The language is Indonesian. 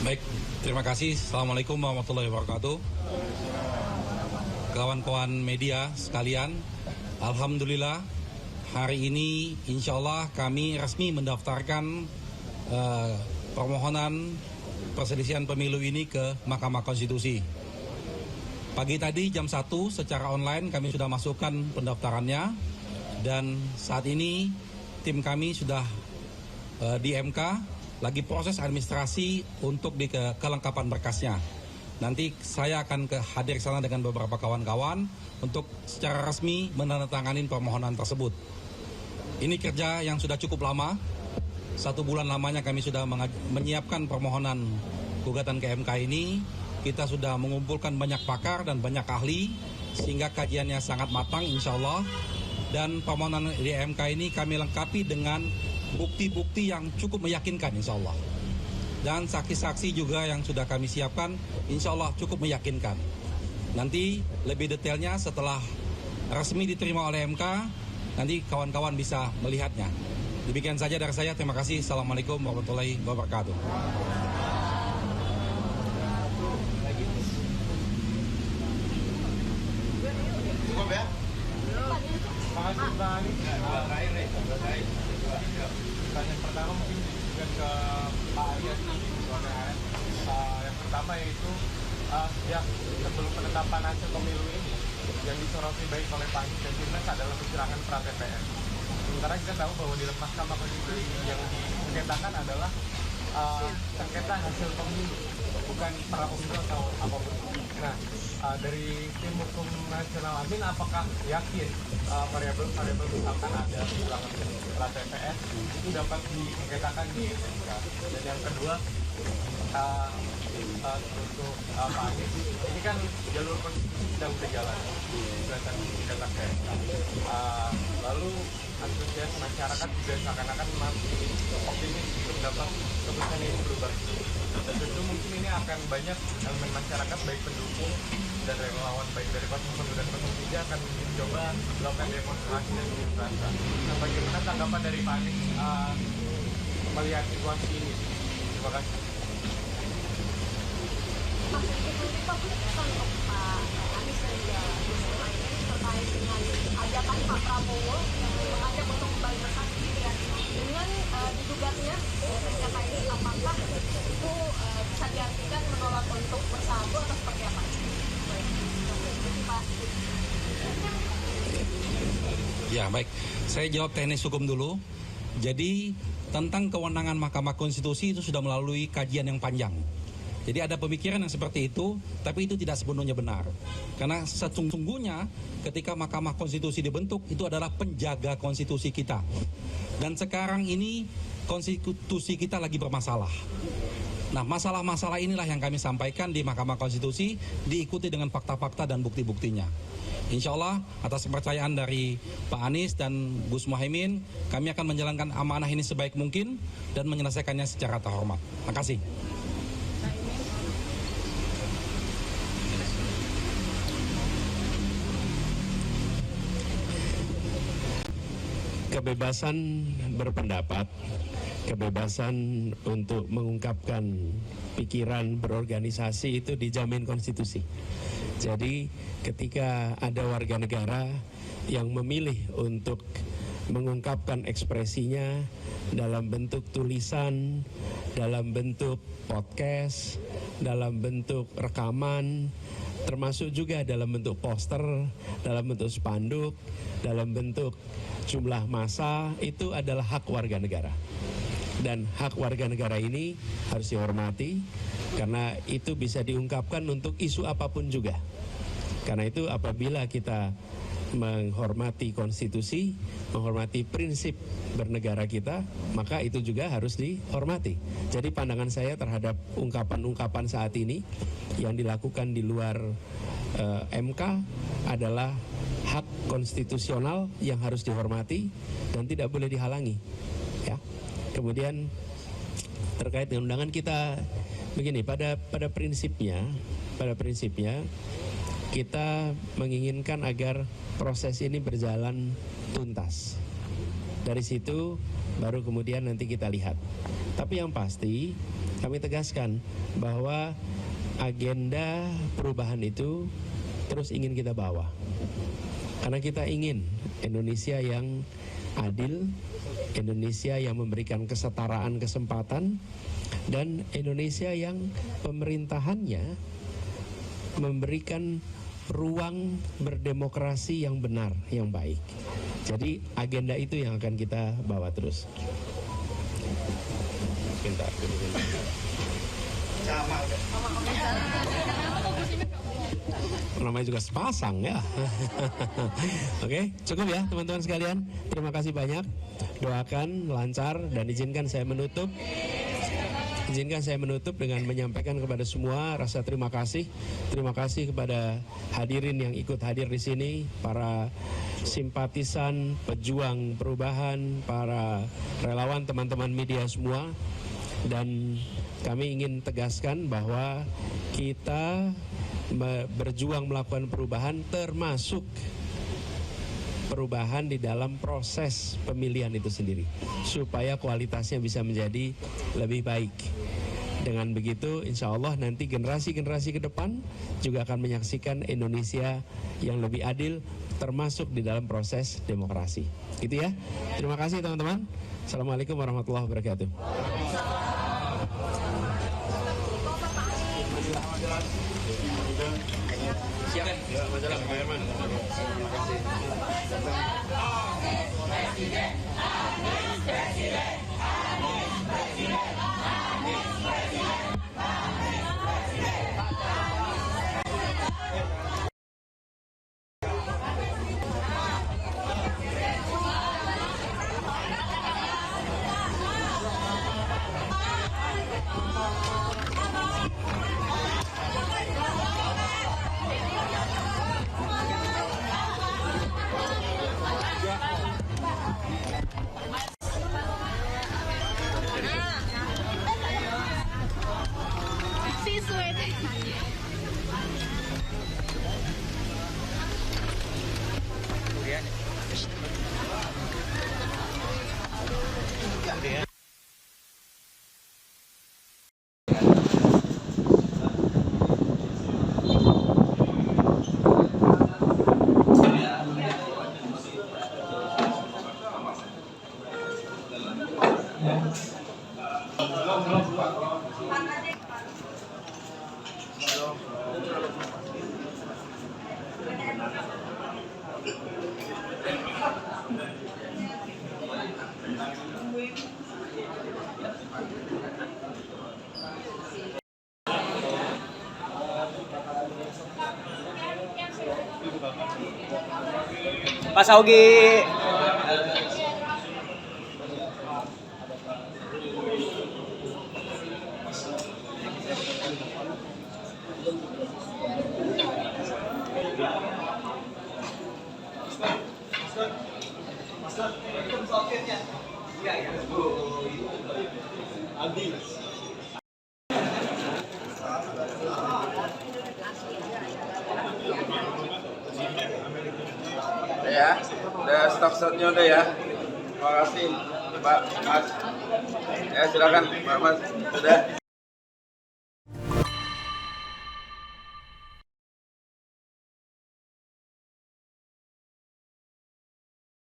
Baik, terima kasih. Assalamualaikum warahmatullahi wabarakatuh. Kawan-kawan media sekalian, alhamdulillah hari ini insya Allah kami resmi mendaftarkan permohonan perselisihan pemilu ini ke Mahkamah Konstitusi. Pagi tadi jam 1 secara online kami sudah masukkan pendaftarannya, dan saat ini tim kami sudah di MK lagi proses administrasi untuk kelengkapan berkasnya. Nanti saya akan hadir ke sana dengan beberapa kawan-kawan untuk secara resmi menandatangani permohonan tersebut. Ini kerja yang sudah cukup lama. 1 bulan lamanya kami sudah menyiapkan permohonan gugatan ke MK ini. Kita sudah mengumpulkan banyak pakar dan banyak ahli sehingga kajiannya sangat matang insya Allah. Dan permohonan di MK ini kami lengkapi dengan bukti-bukti yang cukup meyakinkan insya Allah. Dan saksi-saksi juga yang sudah kami siapkan insya Allah cukup meyakinkan. Nanti lebih detailnya setelah resmi diterima oleh MK, nanti kawan-kawan bisa melihatnya. Demikian saja dari saya, terima kasih. Assalamualaikum warahmatullahi wabarakatuh. Cukup ya? Makasih Bang. Pertanyaan pertama mungkin juga ke Pak Arias. Yang pertama yaitu ya sebelum penetapan hasil pemilu ini yang disoroti baik oleh Pak Anies dan Timnas adalah kecurangan pra-TPS. Sementara kita tahu bahwa di Mahkamah Konstitusi yang disengketakan adalah sengketa hasil pemilu, bukan pra-pemilu atau apapun. Nah, dari tim hukum nasional Amin, apakah yakin variabel-variabel misalkan ada kecurangan pra-TPS itu dapat disengketakan di MK? Dan yang kedua, untuk Pak Anies, ini kan jalur konstitusi sedang berjalan gugatan sengketa ke MK. Lalu antusias masyarakat juga seakan-akan masih optimis untuk dapat keputusan ini berubah. Dan tentu mungkin ini akan banyak elemen masyarakat baik pendukung dan relawan baik dari 01 dan 03 akan mencoba melakukan demonstrasi dan unjuk rasa. Nah, bagaimana tanggapan dari Pak Anies melihat situasi ini? Terima kasih. Pak Anies dan juga Gus Muhaimin terkait dengan ajakan Pak Prabowo yang mengajak untuk kembali bersatu ya, dengan digugatnya sengketa ini, apakah itu bisa diartikan menolak untuk bersatu atau seperti apa? Ya baik, saya jawab teknis hukum dulu. Jadi tentang kewenangan Mahkamah Konstitusi itu sudah melalui kajian yang panjang. Jadi ada pemikiran yang seperti itu, tapi itu tidak sepenuhnya benar. Karena sesungguhnya ketika Mahkamah Konstitusi dibentuk, itu adalah penjaga konstitusi kita. Dan sekarang ini konstitusi kita lagi bermasalah. Nah, masalah-masalah inilah yang kami sampaikan di Mahkamah Konstitusi, diikuti dengan fakta-fakta dan bukti-buktinya. Insya Allah atas kepercayaan dari Pak Anies dan Gus Muhaimin, kami akan menjalankan amanah ini sebaik mungkin dan menyelesaikannya secara terhormat. Terima kasih. Kebebasan berpendapat, kebebasan untuk mengungkapkan pikiran berorganisasi itu dijamin konstitusi. Jadi ketika ada warga negara yang memilih untuk mengungkapkan ekspresinya dalam bentuk tulisan, dalam bentuk podcast, dalam bentuk rekaman, termasuk juga dalam bentuk poster, dalam bentuk spanduk, dalam bentuk jumlah massa, itu adalah hak warga negara. Dan hak warga negara ini harus dihormati karena itu bisa diungkapkan untuk isu apapun juga. Karena itu apabila kita menghormati konstitusi, menghormati prinsip bernegara kita, maka itu juga harus dihormati. Jadi pandangan saya terhadap ungkapan-ungkapan saat ini yang dilakukan di luar MK adalah hak konstitusional yang harus dihormati dan tidak boleh dihalangi. Ya. Kemudian terkait dengan undangan kita begini, pada prinsipnya kita menginginkan agar proses ini berjalan tuntas. Dari situ baru kemudian nanti kita lihat. Tapi yang pasti kami tegaskan bahwa agenda perubahan itu terus ingin kita bawa. Karena kita ingin Indonesia yang adil, Indonesia yang memberikan kesetaraan kesempatan, dan Indonesia yang pemerintahannya memberikan ruang berdemokrasi yang benar, yang baik. Jadi agenda itu yang akan kita bawa terus. Bentar. Namanya juga sepasang ya. Oke, cukup ya teman-teman sekalian. Terima kasih banyak. Doakan lancar dan izinkan saya menutup. Izinkan saya menutup dengan menyampaikan kepada semua rasa terima kasih. Terima kasih kepada hadirin yang ikut hadir di sini, para simpatisan, pejuang perubahan, para relawan, teman-teman media semua. Dan kami ingin tegaskan bahwa kita berjuang melakukan perubahan, termasuk perubahan di dalam proses pemilihan itu sendiri, supaya kualitasnya bisa menjadi lebih baik. Dengan begitu, insya Allah nanti generasi-generasi ke depan juga akan menyaksikan Indonesia yang lebih adil, termasuk di dalam proses demokrasi. Gitu ya. Terima kasih teman-teman. Assalamualaikum warahmatullahi wabarakatuh. Siap. Ya, majalah Pak Herman. Terima kasih. Presiden. Pak Saugi. Ya, udah stok-stoknya udah ya. Terima kasih Pak Mas. Ya silakan Pak Mas, sudah.